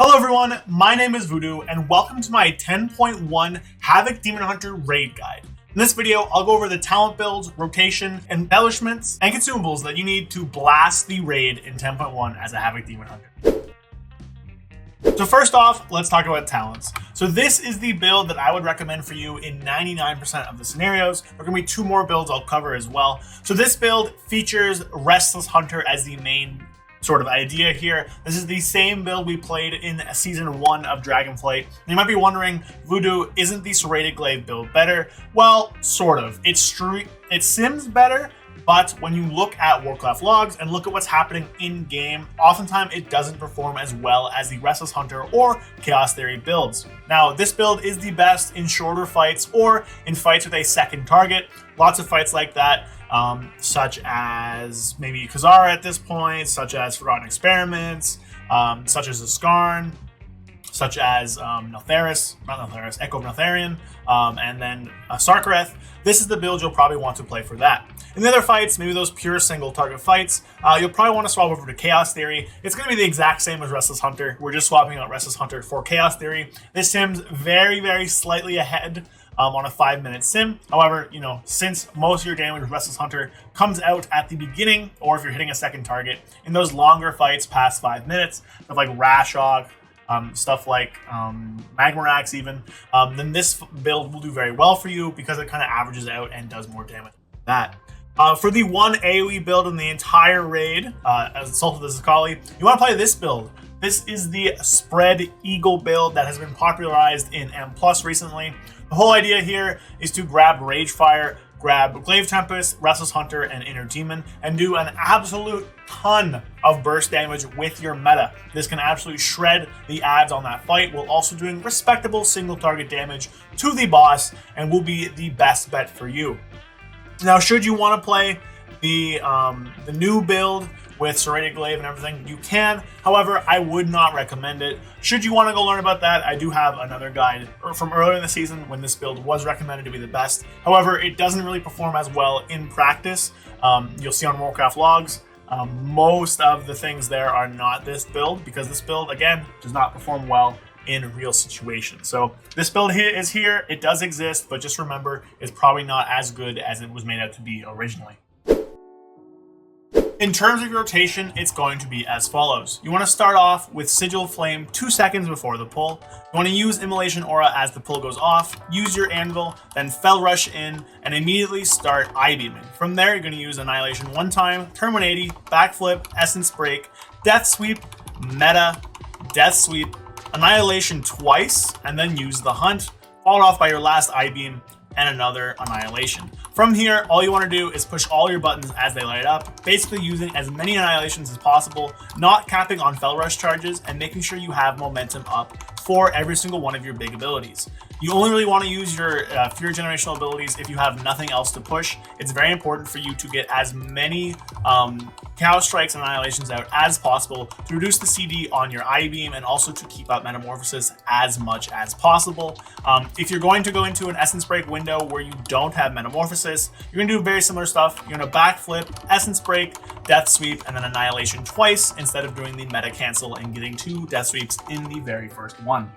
Hello everyone, my name is Voodoo, and welcome to my 10.1 Havoc Demon Hunter raid guide. In this video, I'll go over the talent builds, rotation, embellishments, and consumables that you need to blast the raid in 10.1 as a Havoc Demon Hunter. So first off, let's talk about talents. So this is the build that I would recommend for you in 99% of the scenarios. There are going to be two more builds I'll cover as well. So this build features Restless Hunter as the main sort of idea here. This is the same build we played in season 1 of Dragonflight. And you might be wondering, Voodoo, isn't the Serrated Glaive build better? Well, sort of. It sims better, but when you look at Warcraft logs and look at what's happening in game, oftentimes it doesn't perform as well as the Restless Hunter or Chaos Theory builds. Now, this build is the best in shorter fights or in fights with a second target. Lots of fights like that. Such as maybe Khazara at this point, such as Forgotten Experiments, such as Askarn, such as Echo of Neltharion, and then Sarkareth. This is the build you'll probably want to play for that. In the other fights, maybe those pure single target fights, you'll probably want to swap over to Chaos Theory. It's going to be the exact same as Restless Hunter. We're just swapping out Restless Hunter for Chaos Theory. This sim's very, very slightly ahead on a 5-minute sim. However, since most of your damage with Restless Hunter comes out at the beginning, or if you're hitting a second target, in those longer fights past 5 minutes, stuff like Rashog, stuff like Magmarax even, then this build will do very well for you because it kind of averages out and does more damage than that. For the one AoE build in the entire raid, as Assault of the Zakali, you want to play this build. This is the Spread Eagle build that has been popularized in M+ recently. The whole idea here is to grab Ragefire, grab Glaive Tempest, Restless Hunter, and Inner Demon, and do an absolute ton of burst damage with your meta. This can absolutely shred the ads on that fight, while also doing respectable single target damage to the boss, and will be the best bet for you. Now, should you want to play the new build with Serrated Glaive and everything, you can. However, I would not recommend it. Should you want to go learn about that, I do have another guide from earlier in the season when this build was recommended to be the best. However, it doesn't really perform as well in practice. You'll see on Warcraft logs, most of the things there are not this build, because this build, again, does not perform well in real situations. So this build is here, it does exist, but just remember, it's probably not as good as it was made out to be originally. In terms of your rotation, it's going to be as follows. You want to start off with Sigil Flame 2 seconds before the pull. You want to use Immolation Aura as the pull goes off, use your Anvil, then Fell Rush in, and immediately start I-beaming. From there, you're going to use Annihilation 1 time, turn 180, backflip, Essence Break, Death Sweep, Meta, Death Sweep, Annihilation twice, and then use the Hunt, followed off by your last I-beam, and another Annihilation. From here, all you want to do is push all your buttons as they light up, basically using as many Annihilations as possible, not capping on Fell Rush charges, and making sure you have momentum up for every single one of your big abilities. You only really want to use your Fury Generational abilities if you have nothing else to push. It's very important for you to get as many Chaos Strikes and Annihilations out as possible to reduce the CD on your I-beam, and also to keep up Metamorphosis as much as possible. If you're going to go into an Essence Break window where you don't have Metamorphosis, you're going to do very similar stuff. You're going to backflip, Essence Break, Death Sweep, and then Annihilation twice, instead of doing the meta cancel and getting 2 Death Sweeps in the very first one.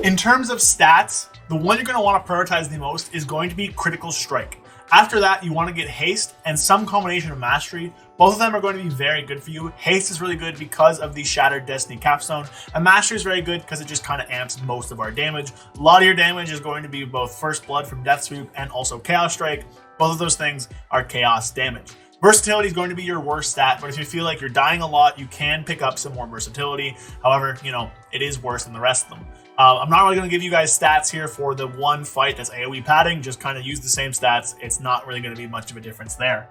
In terms of stats, the one you're going to want to prioritize the most is going to be Critical Strike. After that, you want to get Haste and some combination of Mastery. Both of them are going to be very good for you. Haste is really good because of the Shattered Destiny Capstone, and Mastery is very good because it just kind of amps most of our damage. A lot of your damage is going to be both First Blood from Death Sweep and also Chaos Strike. Both of those things are Chaos damage. Versatility is going to be your worst stat, but if you feel like you're dying a lot, you can pick up some more versatility. However, it is worse than the rest of them. I'm not really going to give you guys stats here for the one fight that's AoE padding. Just kind of use the same stats. It's not really going to be much of a difference there.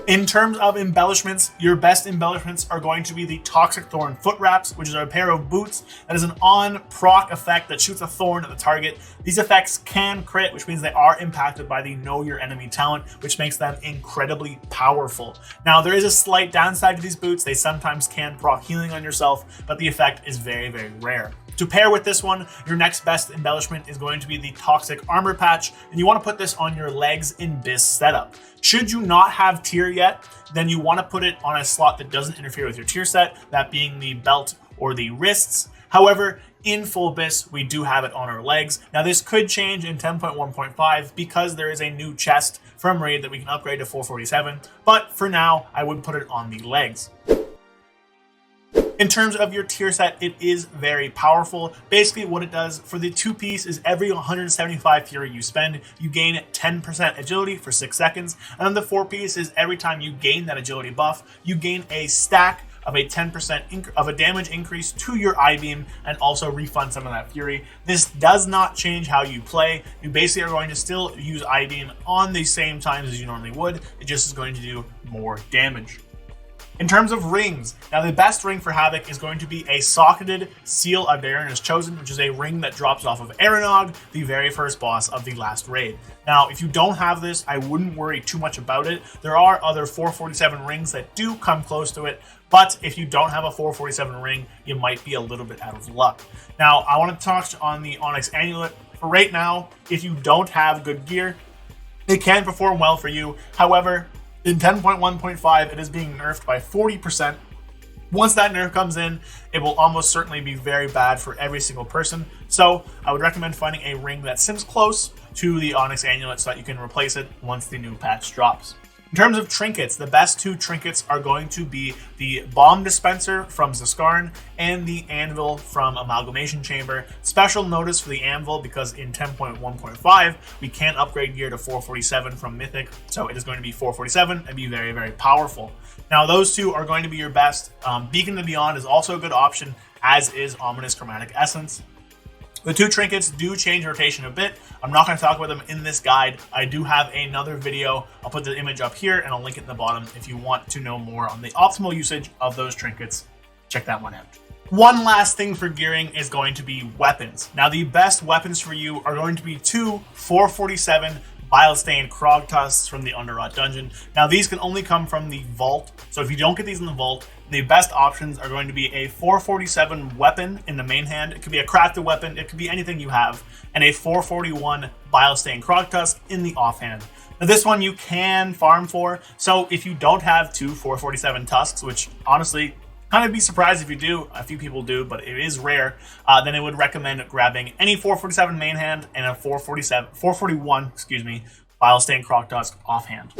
In terms of embellishments, your best embellishments are going to be the Toxic Thorn Foot Wraps, which is a pair of boots that is an on-proc effect that shoots a thorn at the target. These effects can crit, which means they are impacted by the Know Your Enemy talent, which makes them incredibly powerful. Now, there is a slight downside to these boots. They sometimes can proc healing on yourself, but the effect is very, very rare. To pair with this one, your next best embellishment is going to be the Toxic Armor Patch, and you want to put this on your legs in BIS setup. Should you not have tier yet, then you want to put it on a slot that doesn't interfere with your tier set, that being the belt or the wrists. However, in full BIS, we do have it on our legs. Now, this could change in 10.1.5 because there is a new chest from Raid that we can upgrade to 447, but for now, I would put it on the legs. In terms of your tier set, it is very powerful. Basically, what it does for the 2-piece is every 175 fury you spend, you gain 10% agility for 6 seconds. And then the 4-piece is every time you gain that agility buff, you gain a stack of a 10% of a damage increase to your I-beam and also refund some of that fury. This does not change how you play. You basically are going to still use I-beam on the same times as you normally would. It just is going to do more damage. In terms of rings, now the best ring for Havoc is going to be a socketed Seal of Darren is Chosen, which is a ring that drops off of Aranog, the very first boss of the last raid. Now, if you don't have this, I wouldn't worry too much about it. There are other 447 rings that do come close to it, but if you don't have a 447 ring, you might be a little bit out of luck. Now, I want to touch on the Onyx Amulet. For right now, if you don't have good gear, it can perform well for you. However, in 10.1.5, it is being nerfed by 40%. Once that nerf comes in, it will almost certainly be very bad for every single person. So I would recommend finding a ring that sims close to the Onyx Amulet so that you can replace it once the new patch drops. In terms of trinkets, the best 2 trinkets are going to be the Bomb Dispenser from Zaskarn and the Anvil from Amalgamation Chamber. Special notice for the Anvil because in 10.1.5, we can't upgrade gear to 447 from Mythic, so it is going to be 447 and be very, very powerful. Now, those 2 are going to be your best. Beacon to Beyond is also a good option, as is Ominous Chromatic Essence. The 2 trinkets do change rotation a bit. I'm not going to talk about them in this guide. I do have another video. I'll put the image up here and I'll link it in the bottom if you want to know more on the optimal usage of those trinkets. Check that one out. One last thing for gearing is going to be weapons. Now, the best weapons for you are going to be 2 447 Bile-Stained Krog Tusks from the Underrot Dungeon. Now, these can only come from the Vault, so if you don't get these in the Vault, the best options are going to be a 447 weapon in the main hand. It could be a crafted weapon, it could be anything you have, and a 441 Bile-Stained Krog Tusk in the offhand. Now, this one you can farm for, so if you don't have 2 447 Tusks, which honestly, kind of be surprised if you do, a few people do, but it is rare, then I would recommend grabbing any 447 main hand and a 441, Bile-Stained Krog Tusk offhand.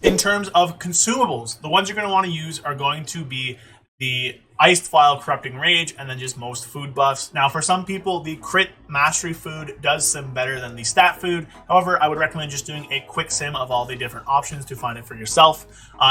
In terms of consumables, the ones you're going to want to use are going to be the Iced File Corrupting Rage, and then just most food buffs. Now, for some people, the crit mastery food does sim better than the stat food. However, I would recommend just doing a quick sim of all the different options to find it for yourself.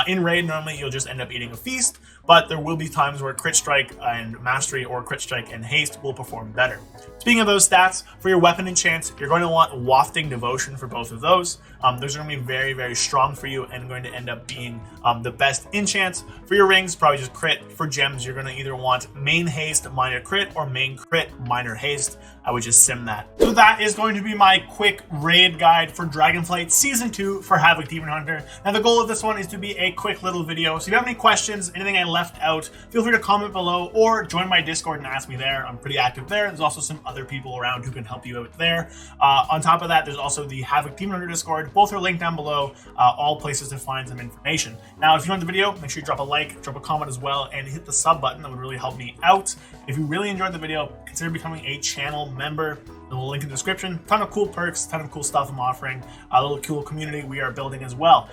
In raid, normally you'll just end up eating a feast, but there will be times where crit strike and mastery or crit strike and haste will perform better. Speaking of those stats, for your weapon enchants, you're going to want Wafting Devotion for both of those. Those are going to be very, very strong for you and going to end up being the best enchants. For your rings, probably just crit. For gems, you're going to either want main haste, minor crit, or main crit, minor haste. I would just sim that. So that is going to be my quick raid guide for Dragonflight Season 2 for Havoc Demon Hunter. Now, the goal of this one is to be a quick little video. So if you have any questions, anything I left out, feel free to comment below or join my Discord and ask me there. I'm pretty active there. There's also some other people around who can help you out there. On top of that, there's also the Havoc Demon Hunter Discord. Both are linked down below, all places to find some information. Now, if you enjoyed the video, make sure you drop a like, drop a comment as well, and hit the sub button. That would really help me out. If you really enjoyed the video, consider becoming a channel member. The link in the description. Ton of cool perks, ton of cool stuff I'm offering. A little cool community we are building as well.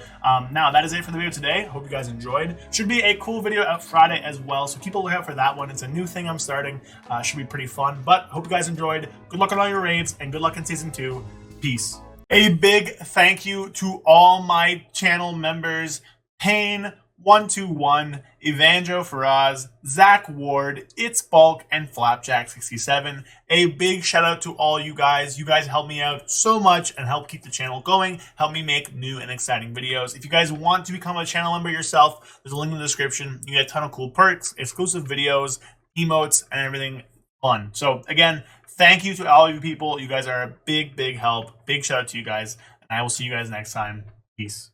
Now, that is it for the video today. Hope you guys enjoyed. Should be a cool video out Friday as well, so keep a lookout for that one. It's a new thing I'm starting. Should be pretty fun, but hope you guys enjoyed. Good luck on all your raids, and good luck in Season 2. Peace. A big thank you to all my channel members, Pain121, Evanjo Faraz, Zach Ward, It's Bulk, and Flapjack67. A big shout out to all you guys. You guys help me out so much and help keep the channel going, help me make new and exciting videos. If you guys want to become a channel member yourself, there's a link in the description. You get a ton of cool perks, exclusive videos, emotes, and everything fun. So again, thank you to all of you people. You guys are a big, big help. Big shout out to you guys. And I will see you guys next time. Peace.